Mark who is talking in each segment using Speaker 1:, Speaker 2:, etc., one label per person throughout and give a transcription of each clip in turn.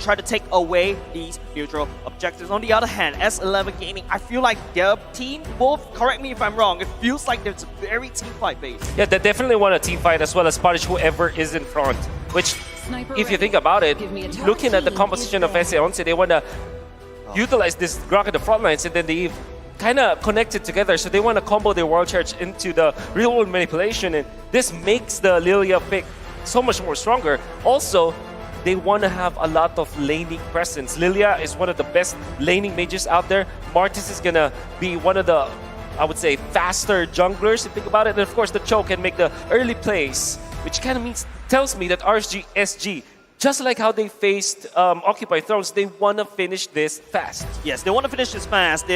Speaker 1: try to take away these neutral objectives. On the other hand, S11 Gaming, I feel like their team, both, correct me if I'm wrong, it feels like there's a very team fight based.
Speaker 2: Yeah, they definitely want a team fight as well as punish whoever is in front. Which, if you think about it, looking at the composition of S11, they want to utilize this Grok at the front lines, and then they kind of connected together, so they want to combo their Wild Charge into the real world manipulation, and this makes the Lilia pick so much more stronger. Also, they want to have a lot of laning presence. Lilia is one of the best laning mages out there. Martis is going to be one of the, I would say, faster junglers, if you think about it. And of course, the choke can make the early plays, which kind of tells me that RSG, SG, just like how they faced Occupy Thrones, they want to finish this fast.
Speaker 1: Yes, they want to finish this fast.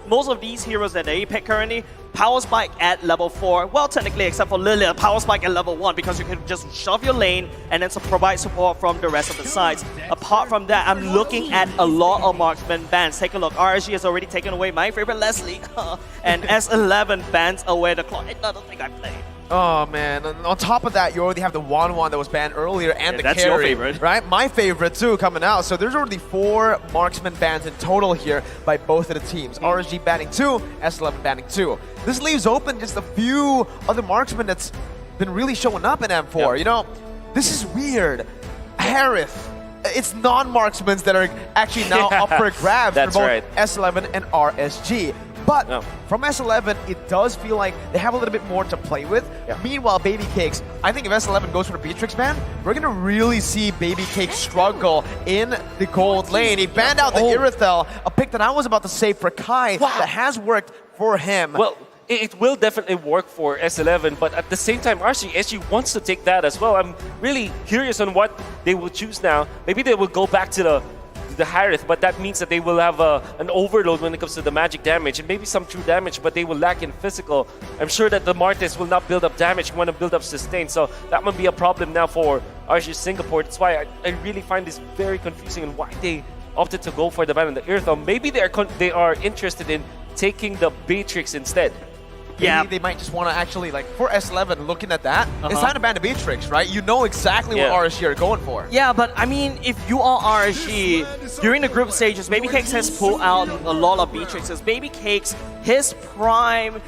Speaker 1: Most of these heroes that they pick currently, Power Spike at level 4. Well, technically, except for Lilia, Power Spike at level 1 because you can just shove your lane and then provide support from the rest of the sides. Apart from that, I'm looking at a lot of marksman bans. Take a look. RSG has already taken away my favorite Leslie, and S11 bans away the clock. Another thing I played.
Speaker 3: Oh man, and on top of that, you already have the Wan that was banned earlier and the
Speaker 1: that's
Speaker 3: carry,
Speaker 1: your favorite.
Speaker 3: right? My favorite too coming out. So there's already 4 marksman bans in total here by both of the teams. RSG banning 2, S11 banning 2. This leaves open just a few other marksmen that's been really showing up in M4.
Speaker 2: Yep.
Speaker 3: You know, this is weird. Harith. It's non-marksmen that are actually now up for grabs for both
Speaker 2: right.
Speaker 3: S11 and RSG. But from S11, it does feel like they have a little bit more to play with.
Speaker 2: Yeah.
Speaker 3: Meanwhile, Baby Cakes, I think if S11 goes for the Beatrix ban, we're going to really see Baby Cakes struggle in the gold lane. He banned out the Irithel, a pick that I was about to save for Kai that has worked for him.
Speaker 2: Well, it will definitely work for S11, but at the same time, RSG wants to take that as well. I'm really curious on what they will choose now. Maybe they will go back to the Harith, but that means that they will have an overload when it comes to the magic damage and maybe some true damage, but they will lack in physical. I'm sure that the Martis will not build up damage, want to build up sustain, so that might be a problem now for RSG Singapore. That's why I really find this very confusing and why they opted to go for the ban on the Earthom. Maybe they are interested in taking the Beatrix instead.
Speaker 3: Maybe they might just want to actually, like, for S11, looking at that, it's time to ban the Beatrix, right? You know exactly what RSG are going for.
Speaker 1: Yeah, but I mean, if you are RSG, during the group stages, Baby Cakes has pulled out a lot of Beatrixes. Baby Cakes, his prime,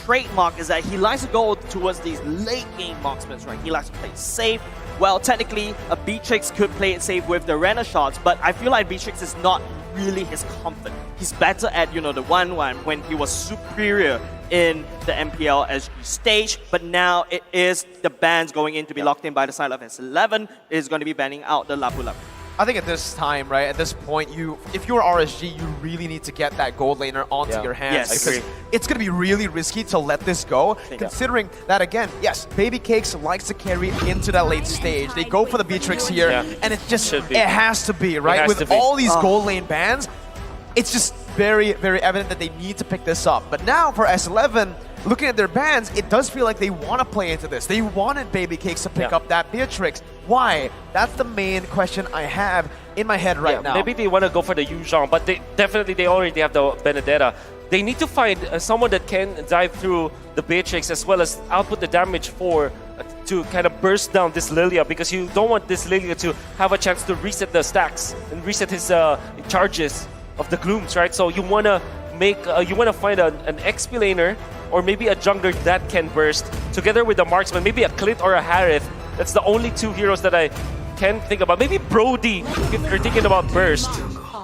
Speaker 1: trademark is that he likes to go towards these late game marksmen, right? He likes to play safe. Well, technically, a Beatrix could play it safe with the Renner shots, but I feel like Beatrix is not really his comfort. He's better at, the 1-1 when he was superior in the MPL-SG stage, but now it is the bans going in to be locked in by the side of S11. It is going to be banning out the Lapu Lapu.
Speaker 3: I think at this time, right, at this point, if you're RSG, you really need to get that gold laner onto your hands.
Speaker 1: Yes,
Speaker 3: because it's going to be really risky to let this go, considering that, again, yes, Baby Cakes likes to carry into that late stage. They go for the Beatrix here, and it just, it has to be, right? With all these gold lane bans, it's just very, very evident that they need to pick this up. But now for S11, looking at their bans, it does feel like they want to play into this. They wanted Baby Cakes to pick up that Beatrix. Why? That's the main question I have in my head right now.
Speaker 2: Maybe they want to go for the Yuzhong, but they already have the Benedetta. They need to find someone that can dive through the Beatrix as well as output the damage to kind of burst down this Lilia, because you don't want this Lilia to have a chance to reset the stacks and reset his charges of the Glooms, right? So you want to find an XP laner or maybe a jungler that can burst together with a marksman, maybe a Clint or a Harith. That's the only 2 heroes that I can think about. Maybe Brody if you're thinking about burst.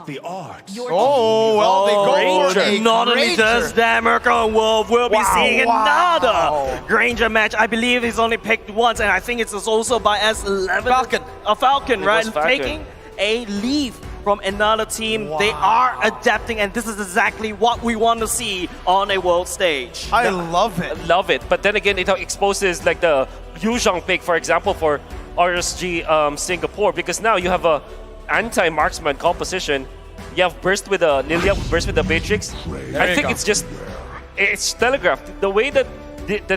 Speaker 4: The arts.
Speaker 3: Oh, well, they go for a
Speaker 1: Not only does that, Merkel Wolf will be seeing another Granger match. I believe he's only picked once, and I think it's also by S11.
Speaker 3: Falcon.
Speaker 1: A Falcon, right?
Speaker 2: Falcon.
Speaker 1: Taking a leave from another team. They are adapting, and this is exactly what we want to see on a world stage.
Speaker 3: I love it.
Speaker 2: Love it. But then again, it exposes like the Yuzhong pick, for example, for RSG Singapore, because now you have a anti-marksman composition. You have burst with a Lilia, burst with the Beatrix. I think it's telegraphed. The way that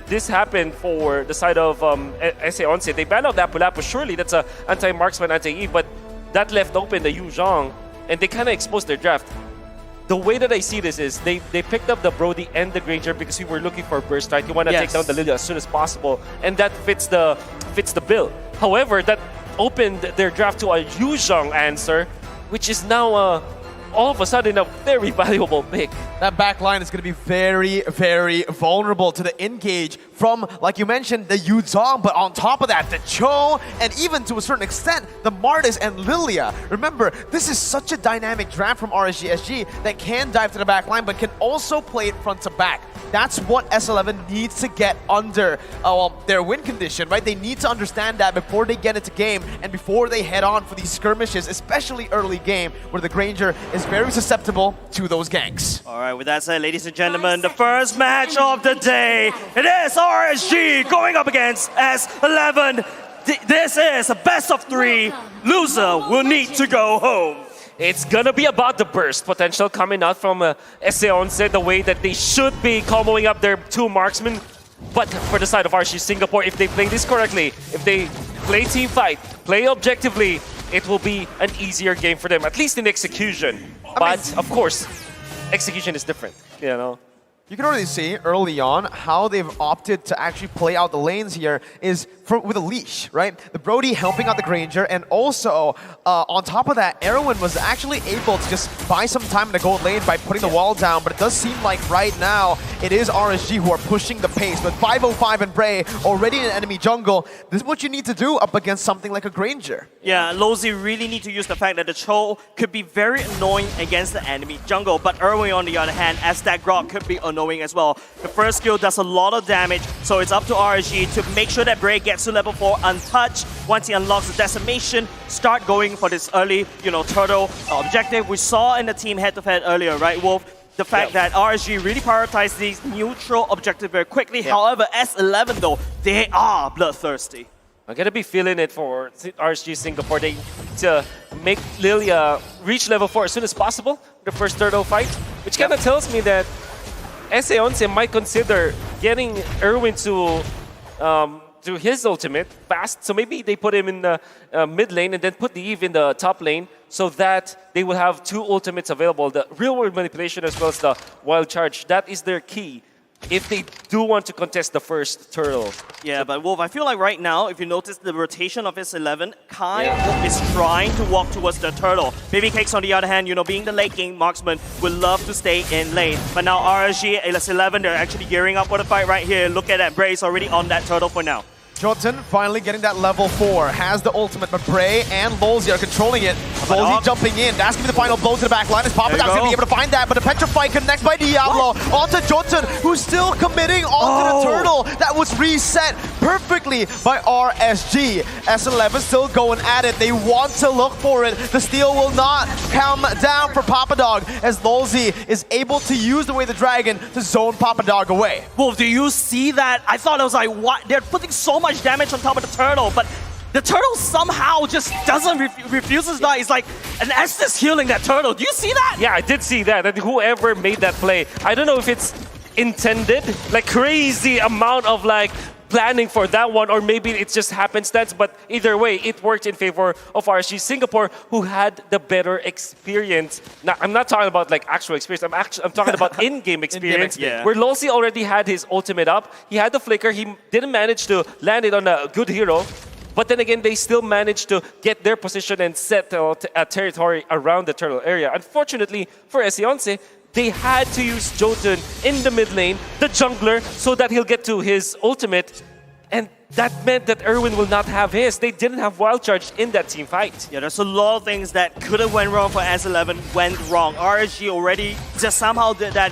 Speaker 2: this happened for the side of S11, they banned out Lapu Lapu. Surely that's a anti-marksman, anti-Eve, but that left open the Yuzhong, and they kind of exposed their draft. The way that I see this is they picked up the Brody and the Granger because we were looking for a burst, right? You want to take down the Lilia as soon as possible, and that fits the bill. However, that opened their draft to a Yu Zhang answer, which is now all of a sudden a very valuable pick.
Speaker 3: That back line is going to be very, very vulnerable to the engage from, like you mentioned, the Yu Zhang, but on top of that, the Cho, and even to a certain extent, the Martis and Lilia. Remember, this is such a dynamic draft from RSG that can dive to the back line, but can also play it front to back. That's what S11 needs to get under their win condition, right? They need to understand that before they get into game and before they head on for these skirmishes, especially early game, where the Granger is very susceptible to those ganks.
Speaker 1: All right, with that said, ladies and gentlemen, the first match of the day, it is RSG going up against S11. This is a best of 3. Loser will need to go home.
Speaker 2: It's gonna be about the burst potential coming out from S11, the way that they should be comboing up their 2 marksmen. But for the side of RSG Singapore, if they play this correctly, if they play team fight, play objectively, it will be an easier game for them, at least in execution. But of course, execution is different, you know.
Speaker 3: You can already see early on how they've opted to actually play out the lanes here is with a leash, right? The Brody helping out the Granger, and also on top of that, Erwin was actually able to just buy some time in the gold lane by putting the wall down, but it does seem like right now it is RSG who are pushing the pace. With 505 and Bray already in an enemy jungle, this is what you need to do up against something like a Granger.
Speaker 1: Yeah, Lozy really need to use the fact that the Cho could be very annoying against the enemy jungle, but Erwin on the other hand, as that Grok could be annoying as well. The first skill does a lot of damage, so it's up to RSG to make sure that Bray gets to level 4 untouched. Once he unlocks the decimation, start going for this early, turtle objective. We saw in the team head-to-head earlier, right, Wolf? The fact that RSG really prioritized these neutral objectives very quickly. However, S11 though, they are bloodthirsty.
Speaker 2: I'm gonna be feeling it for RSG Singapore. They need to make Lilia reach level 4 as soon as possible, the first turtle fight, which kind of tells me that S11 might consider getting Erwin to his ultimate fast. So maybe they put him in the mid lane and then put the Eve in the top lane so that they will have 2 ultimates available, the real-world manipulation as well as the wild charge. That is their key if they do want to contest the first turtle.
Speaker 1: Yeah, but Wolf, I feel like right now, if you notice the rotation of S11, Kai is trying to walk towards the turtle. Baby Cakes, on the other hand, being the late game marksman, would love to stay in lane. But now RSG, S11, they're actually gearing up for the fight right here. Look at that, Bray's already on that turtle for now.
Speaker 3: Jotun finally getting that level 4, has the ultimate, but Bray and Lolzy are controlling it. Lolzy jumping in, that's going to be the final blow to the back line. Is Papadog's going to be able to find that, but the Petrify connects by Diablo onto Jotun, who's still committing onto the turtle. That was reset perfectly by RSG. S11 still going at it. They want to look for it. The steal will not come down for Papadog as Lolzy is able to use the Way of the Dragon to zone Papadog away.
Speaker 1: Wolf, do you see that? I thought it was like, what? They're putting so much damage on top of the turtle, but the turtle somehow just doesn't refuses to die. It's like an Estes healing that turtle. Do you see that?
Speaker 2: Yeah, I did see that. And whoever made that play, I don't know if it's intended, like crazy amount of like planning for that one, or maybe it's just happenstance, but either way, it worked in favor of RSG Singapore, who had the better experience. Now, I'm not talking about like actual experience, I'm talking about in-game experience, where Lolzy already had his ultimate up, he had the flicker, he didn't manage to land it on a good hero, but then again, they still managed to get their position and set a territory around the turtle area. Unfortunately for S11, they had to use Jotun in the mid lane, the jungler, so that he'll get to his ultimate. And that meant that Erwin will not have his. They didn't have wild charge in that team fight.
Speaker 1: Yeah, there's a lot of things that could have went wrong for S11 went wrong. RSG already just somehow did that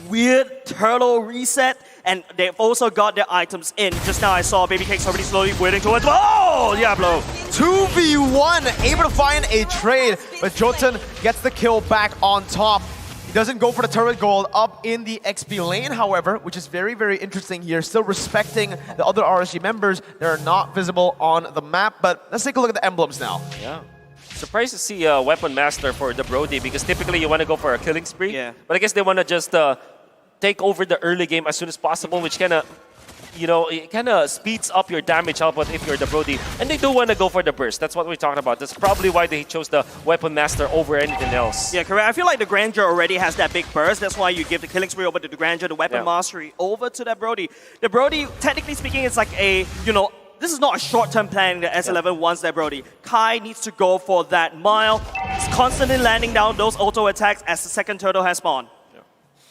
Speaker 1: weird turtle reset, and they've also got their items in. Just now I saw Baby Cakes already slowly waiting towards, oh, Diablo.
Speaker 3: 2v1, able to find a trade, but Jotun gets the kill back on top. He doesn't go for the turret gold up in the XP lane, however, which is very, very interesting here. Still respecting the other RSG members. They're not visible on the map, but let's take a look at the emblems now.
Speaker 2: Yeah. Surprised to see a Weapon Master for the Brody, because typically you want to go for a killing spree.
Speaker 1: Yeah.
Speaker 2: But I guess they want to just take over the early game as soon as possible, which kind of, it kind of speeds up your damage output if you're the Brody. And they do want to go for the burst. That's what we're talking about. That's probably why they chose the Weapon Master over anything else.
Speaker 1: Yeah, correct. I feel like the Granger already has that big burst. That's why you give the killing spree over to the Granger, the Weapon Mastery over to that Brody. The Brody, technically speaking, is like a, this is not a short-term planning that S11 wants there, Brody. Kai needs to go for that mile. He's constantly landing down those auto attacks as the second turtle has spawned.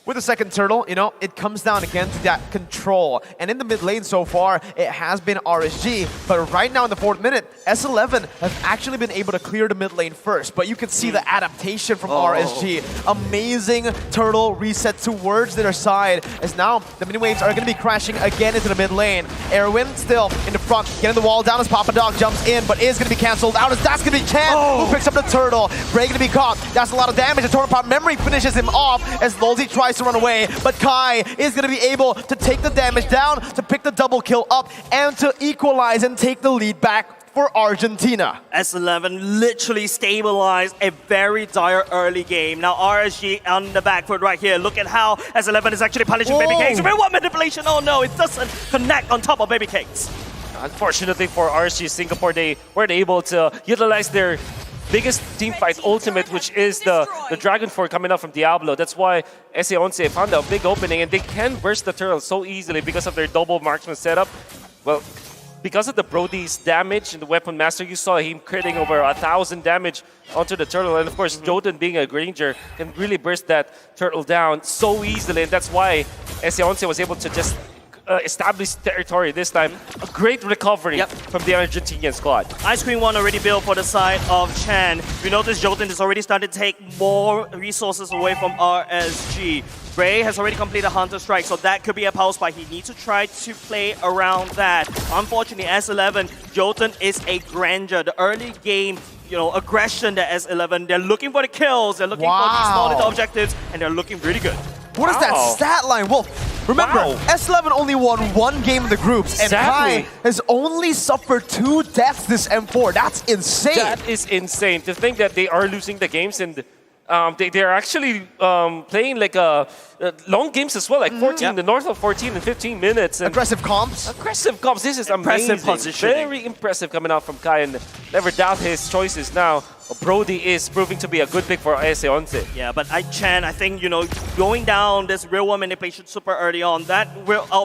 Speaker 3: With the second turtle, it comes down again to that control. And in the mid lane so far, it has been RSG. But right now in the 4th minute, S11 have actually been able to clear the mid lane first. But you can see the adaptation from RSG. Amazing turtle reset towards their side. As now, the mini waves are going to be crashing again into the mid lane. Erwin still in the front, getting the wall down as Papa Dog jumps in, but is going to be cancelled out as that's going to be Chan who picks up the turtle. Bray going to be caught. That's a lot of damage. The turtle pop memory finishes him off as Lolzy tries to run away, but Kai is going to be able to take the damage down, to pick the double kill up, and to equalize and take the lead back for Argentina.
Speaker 1: S11 literally stabilized a very dire early game. Now RSG on the back foot right here. Look at how S11 is actually punishing Baby Cakes. Very one manipulation. Oh no, it doesn't connect on top of Baby Cakes.
Speaker 2: Unfortunately for RSG Singapore, they weren't able to utilize their biggest teamfight ultimate, which is the Dragon Force coming out from Diablo. That's why S11 found a big opening, and they can burst the turtle so easily because of their double marksman setup. Well, because of the Brody's damage and the Weapon Master, you saw him critting over 1,000 damage onto the turtle. And of course, Jotun being a Granger can really burst that turtle down so easily, and that's why S11 was able to just establish territory this time. A great recovery from the Argentinian squad.
Speaker 1: Ice Queen 1 already built for the side of Chan. We notice Jotun is already starting to take more resources away from RSG. Bray has already completed Hunter Strike, so that could be a pulse spike. He needs to try to play around that. Unfortunately, S11, Jotun is a Granger. The early game aggression that S11, they're looking for the kills, they're looking for these small little objectives, and they're looking really good.
Speaker 3: What is that stat line? Well, remember, S11 only won 1 game in the groups, and Kai has only suffered 2 deaths this M4. That's insane.
Speaker 2: That is insane. To think that they are losing the games, and they're actually playing like long games as well, like 14, the north of 14 and 15 minutes. And
Speaker 3: aggressive comps.
Speaker 2: Aggressive comps. This is amazing. Very impressive coming out from Kai, and never doubt his choices now. Brody is proving to be a good pick for S11.
Speaker 1: Yeah, but Chan, I think, going down this real world manipulation super early on, that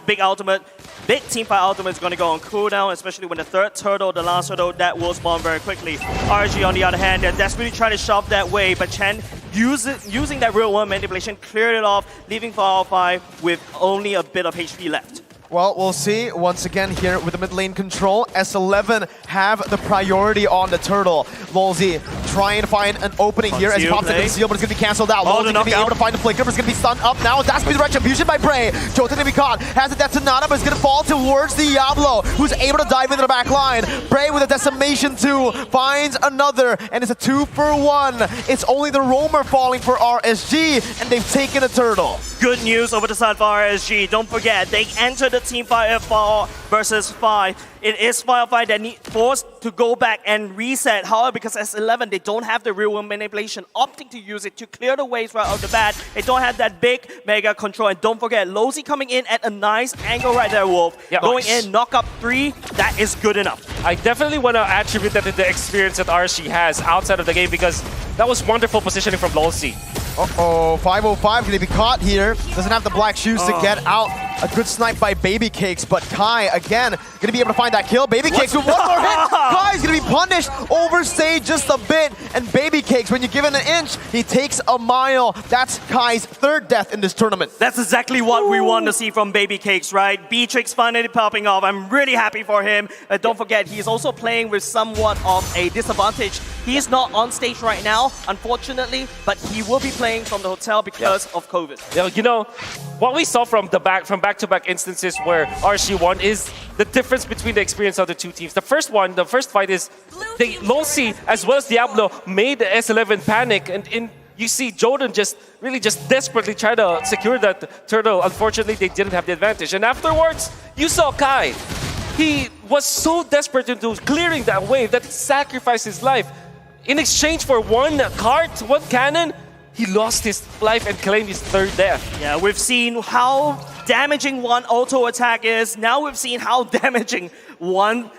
Speaker 1: big ultimate, big teamfight ultimate is going to go on cooldown, especially when the third turtle, the last turtle, that will spawn very quickly. RG, on the other hand, they're desperately trying to shove that way, but Chan using that real world manipulation, cleared it off, leaving Far 5 with only a bit of HP left.
Speaker 3: Well, we'll see. Once again here with the mid lane control, S11 have the priority on the turtle. Lolzy trying to find an opening here as he pops the conceal, but it's going to be cancelled out. Lolzy going to be able to find the flicker, but it's going to be stunned up now. That's going to be the retribution by Bray. Jotun going to be caught. Has a death to Nana, but it's going to fall towards Diablo, who's able to dive into the back line. Bray with a decimation 2 finds another, and it's a 2-for-1. It's only the roamer falling for RSG, and they've taken a turtle.
Speaker 1: Good news over the side for RSG. Don't forget, they entered the team fight of 4 versus 5. It is Firefly that need forced to go back and reset. However, because S11, they don't have the real world manipulation, opting to use it to clear the waves right off the bat. They don't have that big mega control. And don't forget, Lolzy coming in at a nice angle right there, Wolf. Going in, knock up 3, that is good enough.
Speaker 2: I definitely want to attribute that to the experience that RSG has outside of the game, because that was wonderful positioning from Lolzy.
Speaker 3: Uh-oh, 505 going to be caught here. Doesn't have the black shoes to get out. A good snipe by Baby Cakes, but Kai, again, going to be able to find that kill. Baby Cakes with 1 more hit. Kai's going to be punished, overstayed just a bit. And Baby Cakes, when you give it an inch, he takes a mile. That's Kai's 3rd death in this tournament.
Speaker 1: That's exactly what we want to see from Baby Cakes, right? Beatrix finally popping off. I'm really happy for him. Don't forget, he's also playing with somewhat of a disadvantage. He's not on stage right now, unfortunately, but he will be playing from the hotel because of COVID.
Speaker 2: Yeah, what we saw from back-to-back instances where RSG won is the difference between the experience of the 2 teams. The first fight is Lolzy as well as Diablo made the S11 panic, and you see Jotun just desperately try to secure that turtle. Unfortunately, they didn't have the advantage. And afterwards, you saw Kai. He was so desperate into clearing that wave that he sacrificed his life. In exchange for 1 cart, 1 cannon, he lost his life and claimed his 3rd death.
Speaker 1: Yeah, we've seen how damaging 1 auto attack is. Now we've seen how damaging 1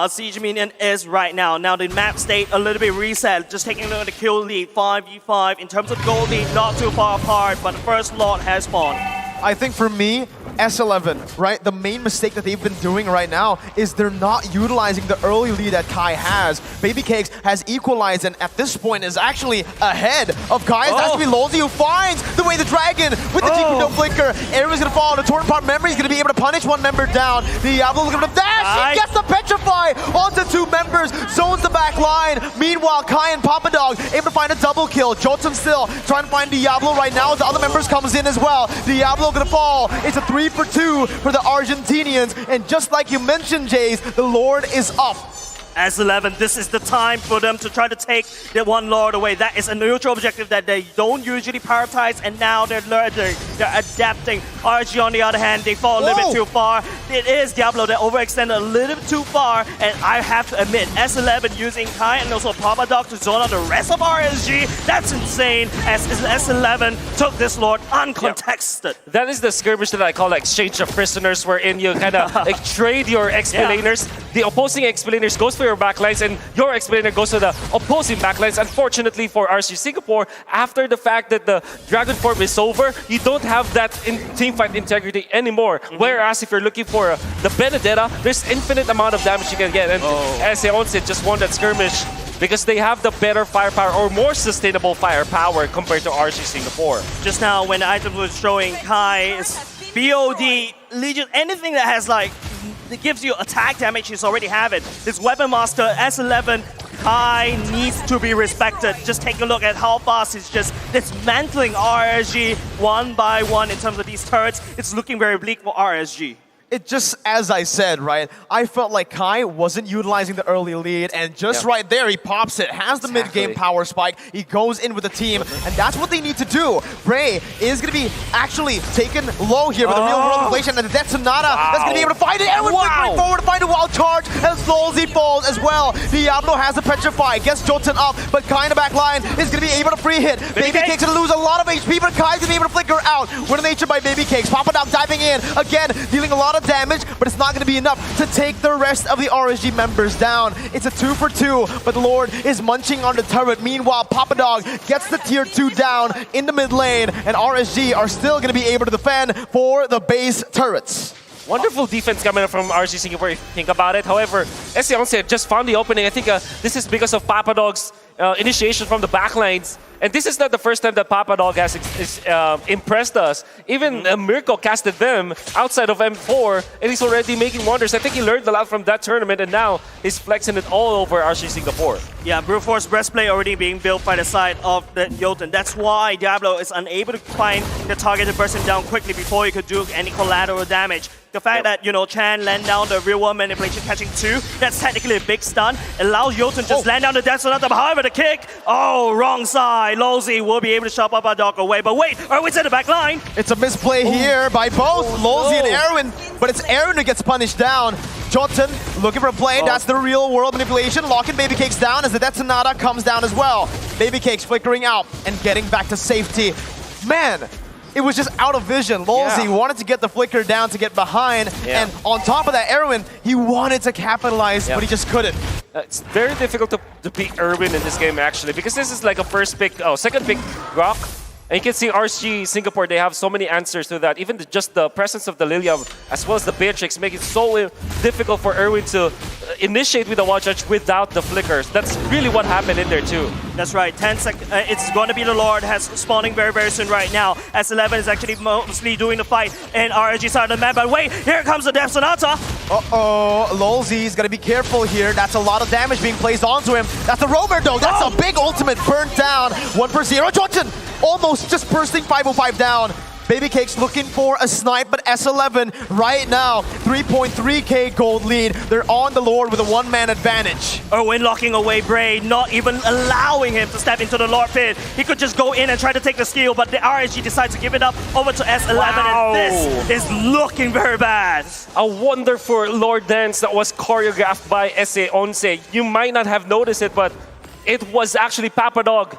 Speaker 1: siege minion is right now. Now the map state a little bit reset, just taking a look at the kill lead, 5v5. In terms of goal lead, not too far apart, but the first lot has spawned.
Speaker 3: I think for me, S11, right? The main mistake that they've been doing right now is they're not utilizing the early lead that Kai has. Baby Cakes has equalized and at this point is actually ahead of Kai. That's going to be Lolzy who finds the way the dragon with the GP no flicker. Everyone's going to fall. The Torn Part memory is going to be able to punish one member down. Diablo looking for the dash. He gets the petrify onto two members. Zones the back line. Meanwhile, Kai and Papa Dog able to find a double kill. Jotun still trying to find Diablo right now as the other members comes in as well. Diablo going to fall. It's a 3-for-2 for the Argentinians. And just like you mentioned, Jace, the Lord is up.
Speaker 1: S11, this is the time for them to try to take the one Lord away. That is a neutral objective that they don't usually prioritize, and now they're learning, they're adapting. RSG, on the other hand, they fall a little bit too far. It is Diablo that overextended a little bit too far, and I have to admit, S11 using Kai and also Papa Dog to zone out the rest of RSG, that's insane, as S11 took this Lord uncontested.
Speaker 2: Yep. That is the skirmish that I call exchange of prisoners, wherein you kind of like, trade your explainers. The opposing explainers goes for your backlines and your explainer goes to the opposing backlines. Unfortunately for RSG Singapore, after the fact that the Dragon Form is over, you don't have that teamfight integrity anymore. Whereas if you're looking for the Benedetta, there's infinite amount of damage you can get. And S11 just won that skirmish because they have the better firepower or more sustainable firepower compared to RSG Singapore.
Speaker 1: Just now when the item was showing Kai's BOD, Legion, anything that has like it gives you attack damage, he's already have it. This Weapon Master, S11, Kai needs to be respected. Just take a look at how fast he's just dismantling RSG one by one in terms of these turrets. It's looking very bleak for RSG.
Speaker 3: It just, as I said, right, I felt like Kai wasn't utilizing the early lead, and just right there, he pops it, has the mid-game power spike, he goes in with the team, and that's what they need to do. Bray is going to be actually taken low here with the real-world inflation, and the Death Sonata that's going to be able to find it. Everyone's going forward to find a wild charge, as Lolzy falls as well. Diablo has the Petrify, gets Jotun up, but Kai in the back line is going to be able to free hit. Baby Cake's going to lose a lot of HP, but Kai's going to be able to flicker out. Winner nature by Baby Cakes. Papa Dog diving in, again, dealing a lot of damage, but it's not going to be enough to take the rest of the RSG members down. It's a 2-for-2, but the Lord is munching on the turret. Meanwhile, Papa Dog gets the tier 2 down in the mid lane, and RSG are still going to be able to defend for the base turrets.
Speaker 2: Wonderful defense coming from RSG Singapore if you think about it. However, S11 just found the opening. I think this is because of Papa Dog's initiation from the backlines. And this is not the first time that Papa Dog has impressed us. Even Mirko casted them outside of M4, and he's already making wonders. I think he learned a lot from that tournament, and now he's flexing it all over RSG Singapore.
Speaker 1: Yeah, Brute Force breastplate already being built by the side of the Jotun. That's why Diablo is unable to find the target to burst him down quickly before he could do any collateral damage. The fact that, you know, Chan land down the real world manipulation catching 2, that's technically a big stun. It allows Jotun just land down the Death Sonata, but however the kick, wrong side. Lolzy will be able to shove Papa Dog away, but wait, Erwin's at the back line.
Speaker 3: It's a misplay here by both Lolzy and Erwin, but it's Erwin who gets punished down. Jotun looking for a play, that's the real world manipulation. Locking Baby Cakes down as the Death Sonata comes down as well. Baby Cakes flickering out and getting back to safety. Man, it was just out of vision. Lolzy wanted to get the flicker down to get behind, and on top of that, Erwin, he wanted to capitalize, but he just couldn't.
Speaker 2: It's very difficult to beat Erwin in this game, actually, because this is like a second pick Rock. And you can see RSG Singapore, they have so many answers to that. Even just the presence of the Lilia as well as the Beatrix make it so difficult for Erwin to initiate with the wall charge without the flickers. That's really what happened in there too.
Speaker 1: That's right, 10 seconds. It's going to be the Lord has spawning very, very soon right now. S11 is actually mostly doing the fight in RSG side of the map. But wait, here comes the Death Sonata.
Speaker 3: Lolzy's got to be careful here. That's a lot of damage being placed onto him. That's a roamer though. That's a big ultimate burnt down. 1-for-0. Jotun almost just bursting 505 down. Baby Cakes looking for a snipe, but S11 right now, 3.3k gold lead. They're on the Lord with a one-man advantage.
Speaker 1: Erwin locking away Bray, not even allowing him to step into the Lord pit. He could just go in and try to take the steal, but the RSG decides to give it up over to S11, and this is looking very bad.
Speaker 2: A wonderful Lord dance that was choreographed by S11. You might not have noticed it, but it was actually Papa Dog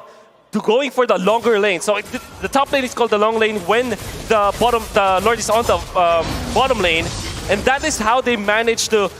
Speaker 2: going for the longer lane. So the top lane is called the long lane when the Lord is on the bottom lane. And that is how they managed to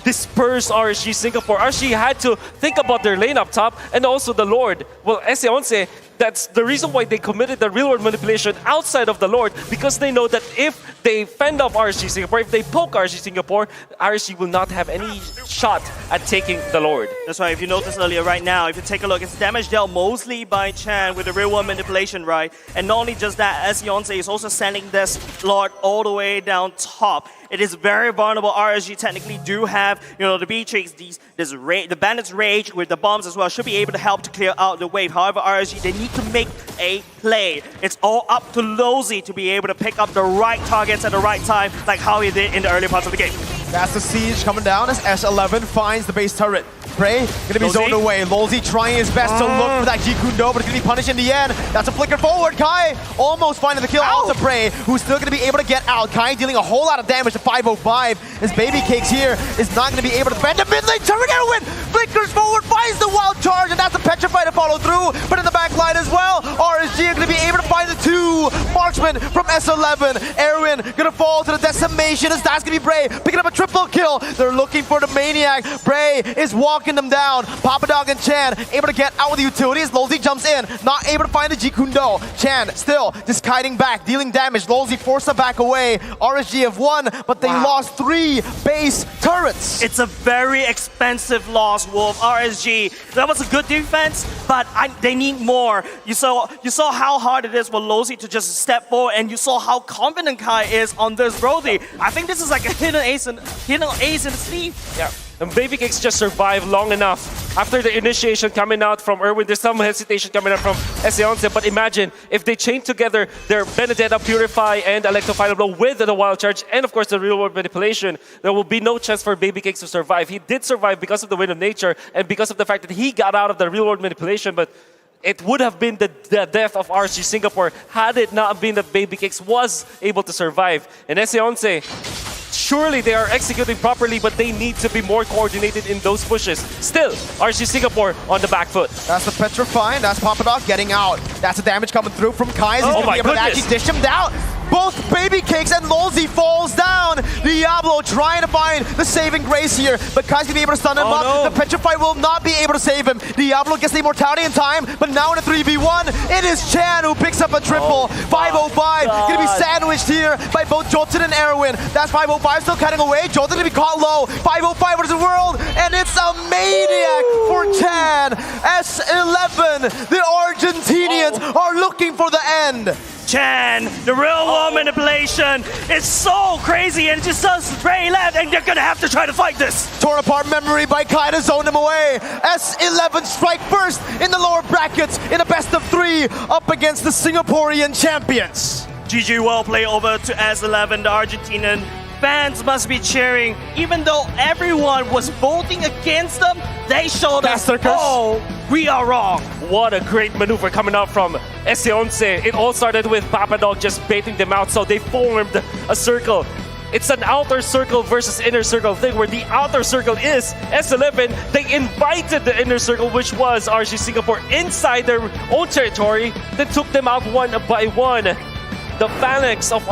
Speaker 2: disperse RSG Singapore. RSG had to think about their lane up top and also the Lord. Well, S11 That's the reason why they committed the real world manipulation outside of the Lord, because they know that if they fend off RSG Singapore, if they poke RSG Singapore, RSG will not have any shot at taking the Lord.
Speaker 1: That's right. If you noticed earlier, right now, if you take a look, it's damage dealt mostly by Chan with the real world manipulation, right? And not only just that, S11 is also sending this Lord all the way down top. It is very vulnerable. RSG technically do have, the Beatrix, the Bandit's Rage with the bombs as well, should be able to help to clear out the wave. However, RSG, they need to make a play. It's all up to Lozy to be able to pick up the right targets at the right time, like how he did in the early parts of the game.
Speaker 3: That's the siege coming down as S11 finds the base turret. Prey gonna be zoned away. Lozy trying his best to look for that Jikundo, but it's gonna be punished in the end. That's a flicker forward. Kai almost finding the kill out to Prey, who's still gonna be able to get out. Kai dealing a whole lot of damage to 505. His Baby Cakes here is not gonna be able to defend the mid lane turret. Erwin flickers forward, finds the wild charge, and that's a Petrify to follow through. But in the back line as well, RSG are gonna be able to find the two marksmen from S11. Erwin gonna fall to the decimation as that's gonna be Bray picking up a triple kill. They're looking for the Maniac. Bray is walking them down. Papa Dog and Chan able to get out with the utilities. Lozy jumps in, not able to find the Jikundo. Chan still just kiting back, dealing damage. Lozy forced to back away. RSG have won, but they lost 3 base turrets.
Speaker 1: It's a very expensive loss, Wolf. RSG, that was a good defense, but they need more. You saw how hard it is for Lozy to just step forward, and you saw how confident Kai is on this Brody. I think this is like a hidden ace in the sleeve.
Speaker 2: Yeah. And Baby Cakes just survived long enough. After the initiation coming out from Erwin, there's some hesitation coming out from S11, but imagine if they chain together their Benedetta, Purify, and Electro Final Blow with the Wild Charge, and of course the real world manipulation, there will be no chance for Baby Cakes to survive. He did survive because of the Wind of Nature, and because of the fact that he got out of the real world manipulation, but it would have been the death of RSG Singapore had it not been that Baby Cakes was able to survive. And S11, surely they are executing properly, but they need to be more coordinated in those pushes. Still, RSG Singapore on the back foot.
Speaker 3: That's the Petrify, that's Papa Dog getting out. That's the damage coming through from Kai. He's gonna be able to actually dish him down. Both Baby Cakes and Lozy falls down. Diablo trying to find the saving grace here, but Kai's gonna be able to stun him up.
Speaker 1: No.
Speaker 3: The Petrify will not be able to save him. Diablo gets the immortality in time, but now in a 3v1, it is Chan who picks up a triple. 505 gonna be sandwiched here by both Jolton and Erwin. That's 505 still cutting away. Jolton gonna be caught low. 505 what is the world? And it's a Maniac for Chan. S11, the Argentinians are looking for the end.
Speaker 1: Chan, the real world manipulation is so crazy, and it just does Ray left, and they're gonna have to try to fight this.
Speaker 3: Torn apart memory by Kai to zone him away. S11 strike first in the lower brackets in a best of 3 up against the Singaporean champions.
Speaker 1: GG, well played over to S11, the Argentinian. Fans must be cheering, even though everyone was voting against them. They showed us, oh, we are wrong.
Speaker 2: What a great maneuver coming out from S11. It all started with Papa Dog just baiting them out, so they formed a circle. It's an outer circle versus inner circle thing, where the outer circle is S11. They invited the inner circle, which was RSG Singapore, inside their own territory, then took them out one by one. The phalanx of